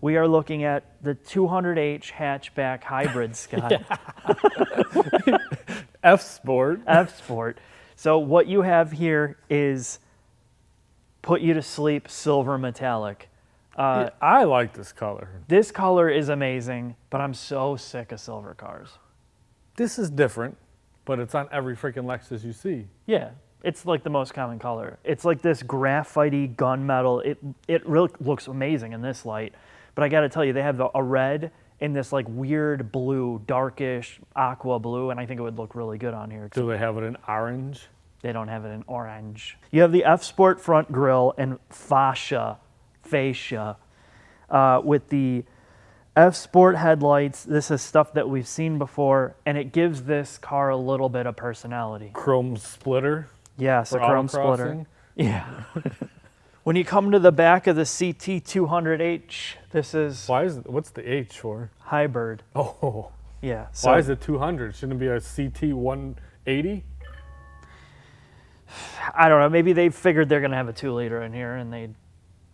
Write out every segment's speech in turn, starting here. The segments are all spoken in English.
We are looking at the 200h hatchback hybrid, Scott. F-Sport. F-Sport. So what you have here is put you to sleep silver metallic. I like this color. This color is amazing, but I'm so sick of silver cars. This is different, but it's on every freaking Lexus you see. Yeah, it's like the most common color. It's like this graphite-y gunmetal. It really looks amazing in this light. But I got to tell you, they have a red and this like weird blue, darkish aqua blue, and I think it would look really good on here too. Do they have it in orange? They don't have it in orange. You have the F-Sport front grille and fascia with the F-Sport headlights. This is stuff that we've seen before, and it gives this car a little bit of personality. Chrome splitter. Yes, a chrome splitter. autocrossing. Yeah. When you come to the back of the CT200h, this is What's the H for? hybrid. Oh. Yeah. So Why is it 200? Shouldn't it be a CT180? I don't know. Maybe they figured they're going to have a 2-liter in here, and they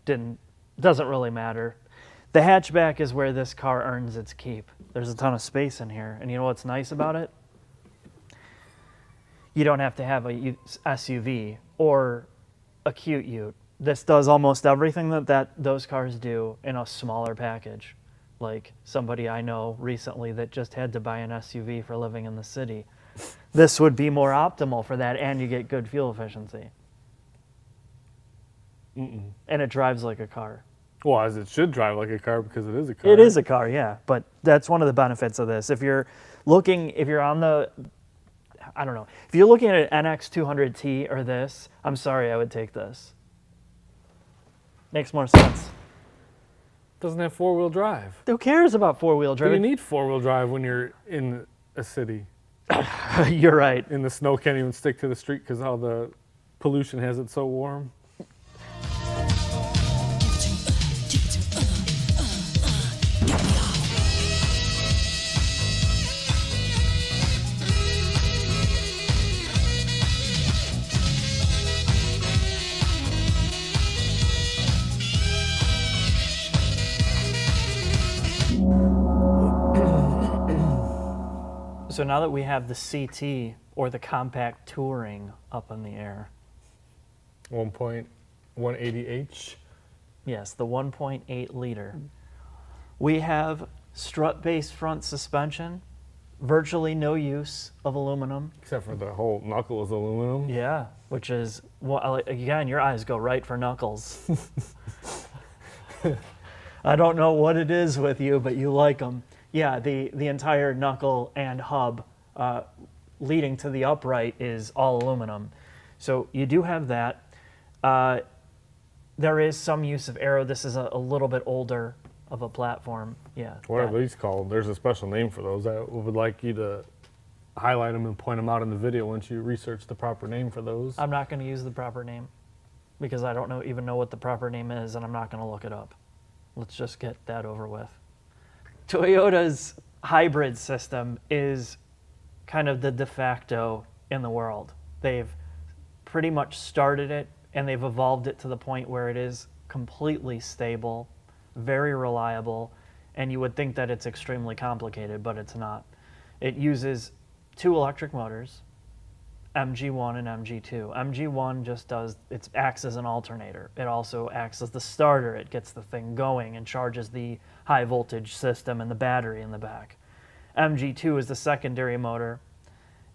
didn't. Doesn't really matter. The hatchback is where this car earns its keep. There's a ton of space in here, and you know what's nice about it? You don't have to have a SUV or a cute ute. This does almost everything that those cars do in a smaller package. Like somebody I know recently that just had to buy an SUV for living in the city. This would be more optimal for that, and you get good fuel efficiency. And it drives like a car. Well, as it should drive like a car because it is a car. It is a car, yeah. But that's one of the benefits of this. If you're on the, I don't know, if you're looking at an NX200T or this, I'm sorry, I would take this. Makes more sense. Doesn't have four-wheel drive. Who cares about four-wheel drive? You need four-wheel drive when you're in a city. You're right. And the snow can't even stick to the street because how the pollution has it so warm. So now that we have the CT, or the compact touring, up in the air. 1.180H. Yes, the 1.8 liter. We have strut-based front suspension, virtually no use of aluminum. Except for the whole knuckle is aluminum. Yeah, which is, well, again, your eyes go right for knuckles. I don't know what it is with you, but you like them. Yeah, the entire knuckle and hub leading to the upright is all aluminum. So you do have that. There is some use of aero. This is a little bit older of a platform. Yeah. What are these called? There's a special name for those. I would like you to highlight them and point them out in the video once you research the proper name for those. I'm not going to use the proper name because I don't even know what the proper name is, and I'm not going to look it up. Let's just get that over with. Toyota's hybrid system is kind of the de facto in the world. They've pretty much started it, and they've evolved it to the point where it is completely stable, very reliable, and you would think that it's extremely complicated, but it's not. It uses 2 electric motors, MG1 and MG2. MG1 just acts as an alternator. It also acts as the starter. It gets the thing going and charges the high voltage system and the battery in the back. MG2 is the secondary motor,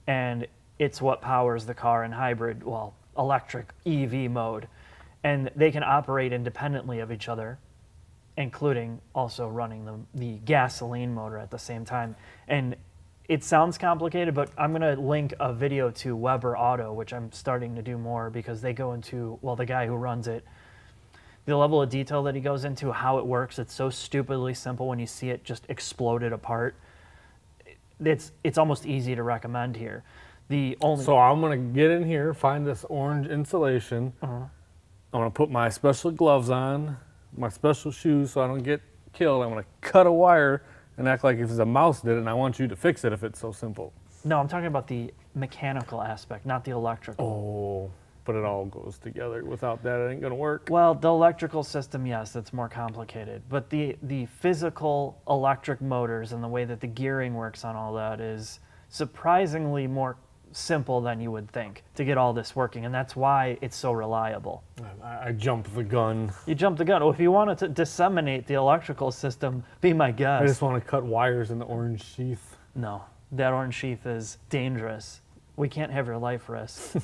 and it's what powers the car in hybrid, well, electric EV mode. And they can operate independently of each other, including also running the gasoline motor at the same time. And it sounds complicated, but I'm going to link a video to Weber Auto, which I'm starting to do more because they go into, well, the guy who runs it, the level of detail that he goes into, how it works, it's so stupidly simple when you see it just exploded apart. It's almost easy to recommend here. So I'm going to get in here, find this orange insulation. I'm going to put my special gloves on, my special shoes so I don't get killed. I'm going to cut a wire and act like if it's a mouse did it, and I want you to fix it if it's so simple. No, I'm talking about the mechanical aspect, not the electrical. Oh. but it all goes together. Without that, it ain't gonna work. Well, the electrical system, yes, it's more complicated. But the physical electric motors and the way that the gearing works on all that is surprisingly more simple than you would think to get all this working. And that's why it's so reliable. I jumped the gun. You jumped the gun. Well, if you wanted to disseminate the electrical system, be my guest. I just want to cut wires in the orange sheath. No, that orange sheath is dangerous. We can't have your life risked.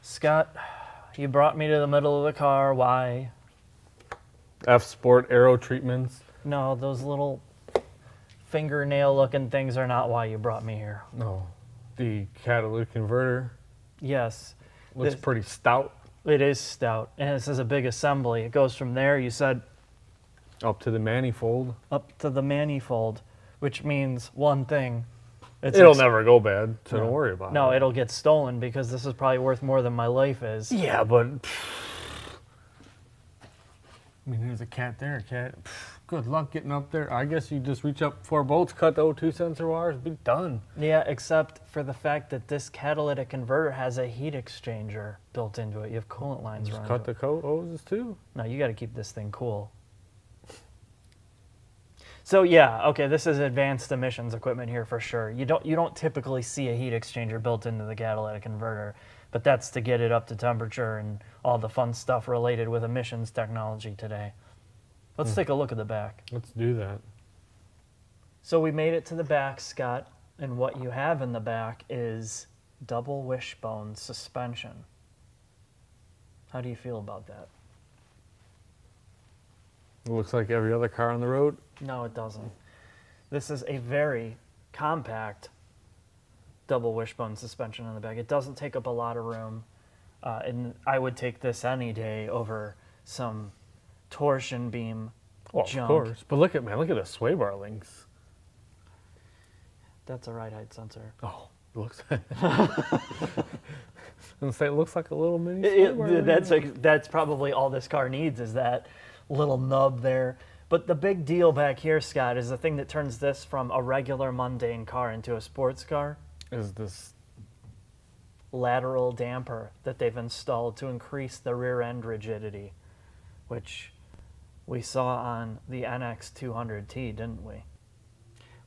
Scott, you brought me to the middle of the car. Why? F-Sport aero treatments. No, those little fingernail-looking things are not why you brought me here. No. The catalytic converter Yes. looks pretty stout. It is stout, and this is a big assembly. It goes from there, you said, Up to the manifold. up to the manifold, which means one thing. It'll never go bad, so don't worry about it. No, it'll get stolen because this is probably worth more than my life is. Yeah, but I mean, there's a cat there, cat. Good luck getting up there. I guess you just reach up 4 bolts, cut the O2 sensor wires, be done. Yeah, except for the fact that this catalytic converter has a heat exchanger built into it. You have coolant lines Just running. cut the hoses too. No, you got to keep this thing cool. So yeah, okay, this is advanced emissions equipment here for sure. You don't typically see a heat exchanger built into the catalytic converter, but that's to get it up to temperature and all the fun stuff related with emissions technology today. Let's take a look at the back. Let's do that. So we made it to the back, Scott, and what you have in the back is double wishbone suspension. How do you feel about that? It looks like every other car on the road. No, it doesn't. This is a very compact double wishbone suspension in the back. It doesn't take up a lot of room, and I would take this any day over some torsion beam junk. Of course. But look at the sway bar links. That's a ride height sensor. Oh, it looks. It looks like a little mini. Sway bar link. That's probably all this car needs is that little nub there. But the big deal back here, Scott, is the thing that turns this from a regular mundane car into a sports car. Is this Lateral damper that they've installed to increase the rear end rigidity, which we saw on the NX200T, didn't we?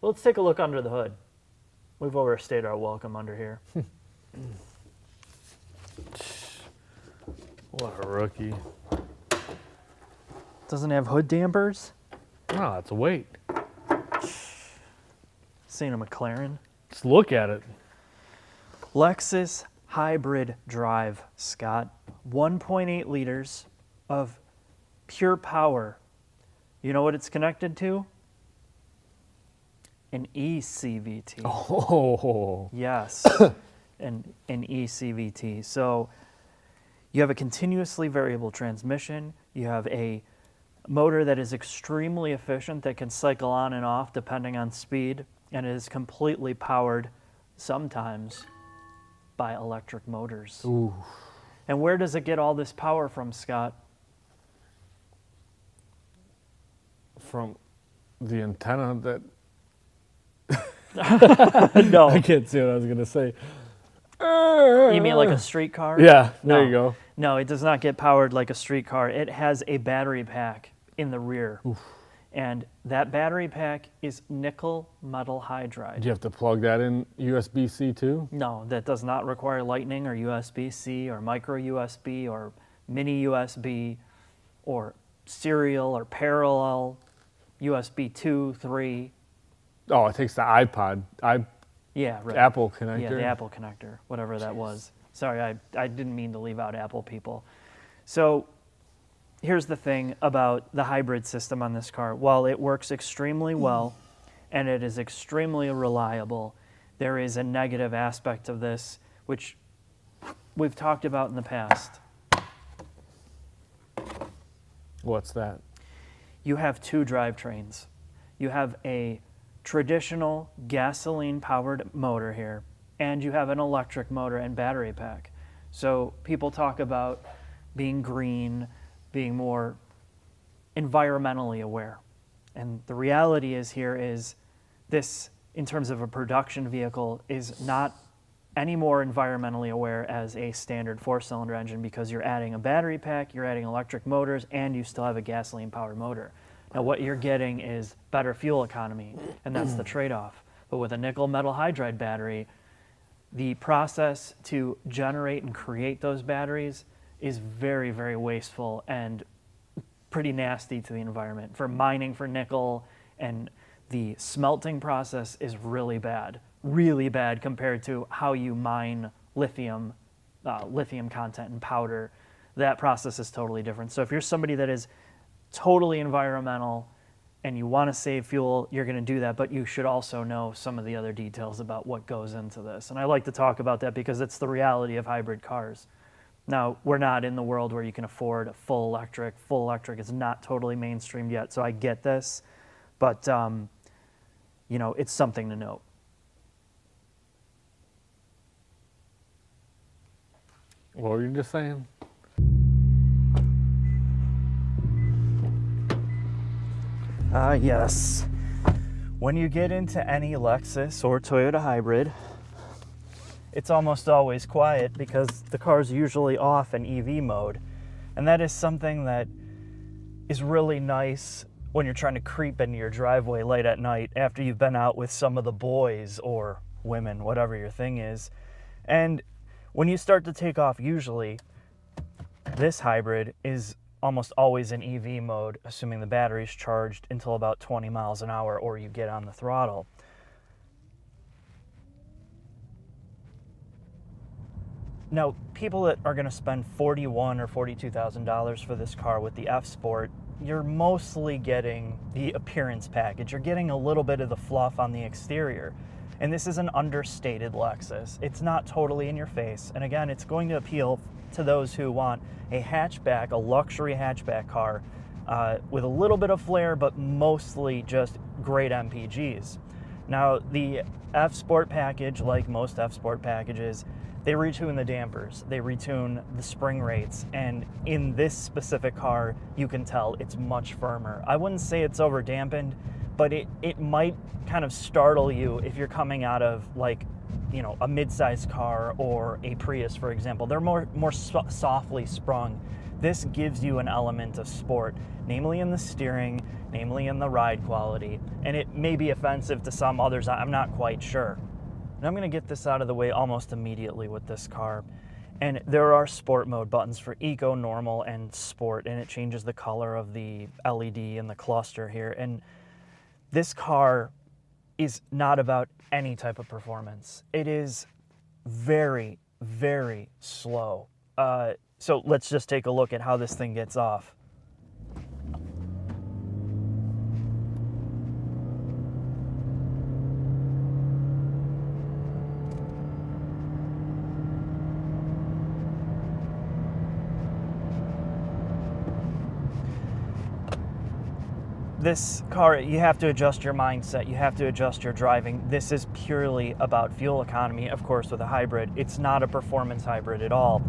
Well, let's take a look under the hood. We've overstayed our welcome under here. what a rookie? Doesn't have hood dampers. No, it's a weight. Seen a McLaren. Just look at it. Lexus hybrid drive, Scott. 1.8 liters of pure power. You know what it's connected to? An eCVT. Oh. Yes, an eCVT. So you have a continuously variable transmission. You have a motor that is extremely efficient that can cycle on and off depending on speed, and it is completely powered sometimes by electric motors. Ooh. And where does it get all this power from, Scott? From the antenna that. No. I can't see what I was gonna say. You mean like a street car? Yeah, there No. you go. No, it does not get powered like a street car. It has a battery pack in the rear. Oof. And that battery pack is nickel metal hydride. Do you have to plug that in USB-C too? No, that does not require Lightning or USB-C or micro USB or mini USB or serial or parallel USB 2, 3. Oh, it takes the iPod, Yeah, right. Apple connector. Yeah, the Apple connector, whatever that was. Sorry, I didn't mean to leave out Apple people. So here's the thing about the hybrid system on this car. While it works extremely well and it is extremely reliable, there is a negative aspect of this, which we've talked about in the past. What's that? You have two drivetrains. You have a traditional gasoline-powered motor here, and you have an electric motor and battery pack. So people talk about being green, being more environmentally aware. And the reality is here is this, in terms of a production vehicle, is not any more environmentally aware as a standard 4-cylinder engine because you're adding a battery pack, you're adding electric motors, and you still have a gasoline-powered motor. Now what you're getting is better fuel economy, and that's the trade-off. But with a nickel metal hydride battery, the process to generate and create those batteries is very, very wasteful and pretty nasty to the environment. For mining for nickel, and the smelting process is really bad compared to how you mine lithium, lithium content in powder. That process is totally different. So if you're somebody that is totally environmental and you want to save fuel, you're going to do that, but you should also know some of the other details about what goes into this. And I like to talk about that because it's the reality of hybrid cars. Now, we're not in the world where you can afford a full electric. Full electric is not totally mainstreamed yet, so I get this, but you know, it's something to note. What were you just saying? Yes. When you get into any Lexus or Toyota hybrid, it's almost always quiet because the car's usually off in EV mode. And that is something that is really nice when you're trying to creep into your driveway late at night after you've been out with some of the boys or women, whatever your thing is. And when you start to take off, usually this hybrid is almost always in EV mode, assuming the battery's charged until about 20 miles an hour or you get on the throttle. Now, people that are going to spend $41,000 or $42,000 for this car with the F Sport, you're mostly getting the appearance package. You're getting a little bit of the fluff on the exterior. And this is an understated Lexus. It's not totally in your face. And again, it's going to appeal to those who want a hatchback, a luxury hatchback car with a little bit of flair, but mostly just great MPGs. Now, the F Sport package, like most F Sport packages, they retune the dampers, they retune the spring rates, and in this specific car, you can tell it's much firmer. I wouldn't say it's over dampened, but it might kind of startle you if you're coming out of, like, you know, a mid-sized car or a Prius, for example. They're more softly sprung. This gives you an element of sport, namely in the steering, namely in the ride quality, and it may be offensive to some others. I'm not quite sure. And I'm going to get this out of the way almost immediately with this car. And there are sport mode buttons for eco, normal, and sport, and it changes the color of the LED and the cluster here. And this car is not about any type of performance. It is very, very slow. So let's just take a look at how this thing gets off. This car, you have to adjust your mindset, you have to adjust your driving. This is purely about fuel economy, of course, with a hybrid. It's not a performance hybrid at all.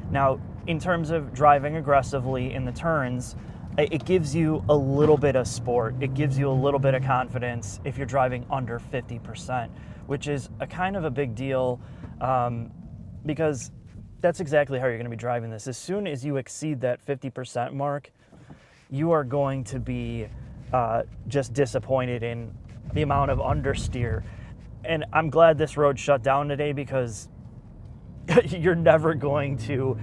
Now, in terms of driving aggressively in the turns, it gives you a little bit of sport. It gives you a little bit of confidence if you're driving under 50%, which is a kind of a big deal because that's exactly how you're going to be driving this. As soon as you exceed that 50% mark, you are going to be just disappointed in the amount of understeer. And I'm glad this road shut down today because you're never going to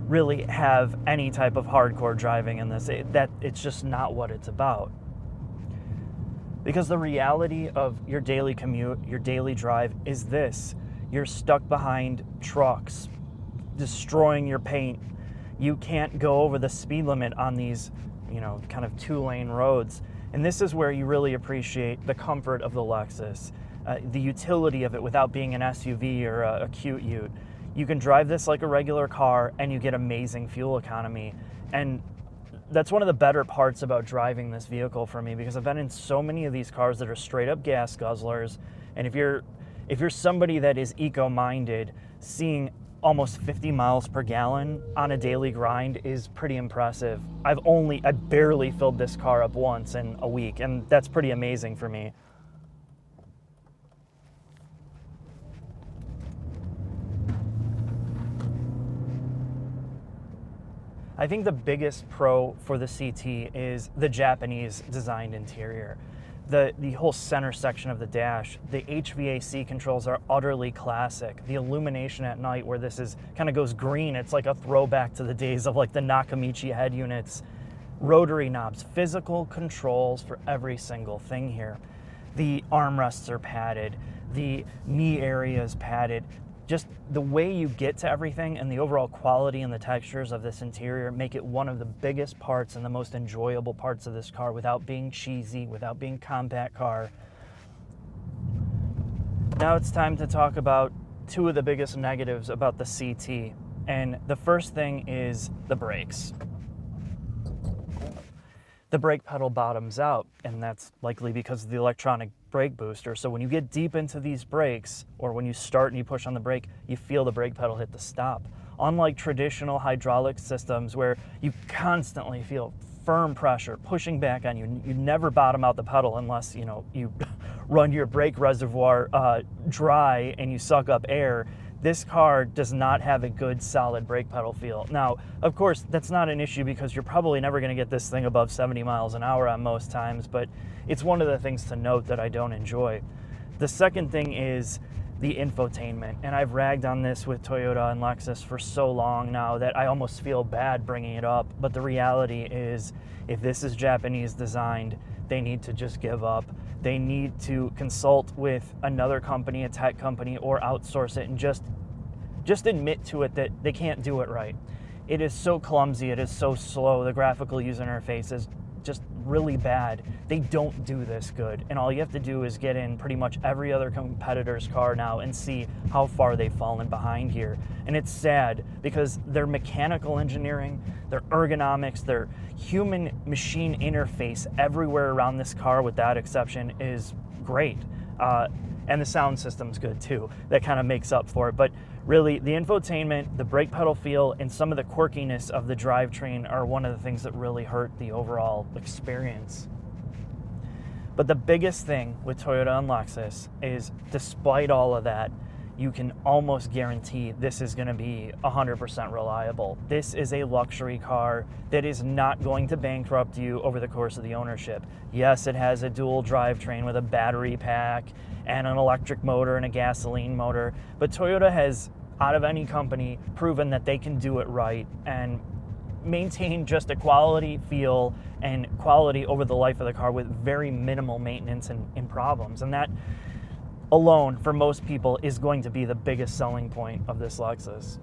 really have any type of hardcore driving in this. It's just not what it's about. Because the reality of your daily commute, your daily drive is this. You're stuck behind trucks, destroying your paint. You can't go over the speed limit on these, you know, kind of 2-lane roads. And this is where you really appreciate the comfort of the Lexus, the utility of it without being an SUV or a cute ute. You can drive this like a regular car and you get amazing fuel economy. And that's one of the better parts about driving this vehicle for me, because I've been in so many of these cars that are straight up gas guzzlers. And if you're somebody that is eco-minded, seeing almost 50 miles per gallon on a daily grind is pretty impressive. I barely filled this car up once in a week, and that's pretty amazing for me. I think the biggest pro for the CT is the Japanese designed interior. The whole center section of the dash, the HVAC controls are utterly classic. The illumination at night where this is kind of goes green, it's like a throwback to the days of like the Nakamichi head units. Rotary knobs, physical controls for every single thing here. The armrests are padded, the knee area is padded. Just the way you get to everything and the overall quality and the textures of this interior make it one of the biggest parts and the most enjoyable parts of this car without being cheesy, without being compact car. Now it's time to talk about two of the biggest negatives about the CT. And the first thing is the brakes. The brake pedal bottoms out, and that's likely because of the electronic brake booster. So when you get deep into these brakes, or when you start and you push on the brake, you feel the brake pedal hit the stop. Unlike traditional hydraulic systems where you constantly feel firm pressure pushing back on you, you never bottom out the pedal unless you run your brake reservoir dry and you suck up air. This car does not have a good solid brake pedal feel. Now, of course, that's not an issue because you're probably never going to get this thing above 70 miles an hour on most times, but it's one of the things to note that I don't enjoy. The second thing is the infotainment, and I've ragged on this with Toyota and Lexus for so long now that I almost feel bad bringing it up, but the reality is if this is Japanese designed, they need to just give up. They need to consult with another company, a tech company, or outsource it and just admit to it that they can't do it right. It is so clumsy, it is so slow, the graphical user interface is just really bad. They don't do this good, and all you have to do is get in pretty much every other competitor's car now and see how far they've fallen behind here. And it's sad because their mechanical engineering, their ergonomics, their human-machine interface everywhere around this car, with that exception, is great. And the sound system's good too. That kind of makes up for it. But really, the infotainment, the brake pedal feel, and some of the quirkiness of the drivetrain are one of the things that really hurt the overall experience. But the biggest thing with Toyota and Lexus is, despite all of that, you can almost guarantee this is going to be 100% reliable. This is a luxury car that is not going to bankrupt you over the course of the ownership. Yes, it has a dual drivetrain with a battery pack and an electric motor and a gasoline motor, but Toyota has, out of any company, proven that they can do it right and maintain just a quality feel and quality over the life of the car with very minimal maintenance and problems. And that alone, for most people, is going to be the biggest selling point of this Lexus.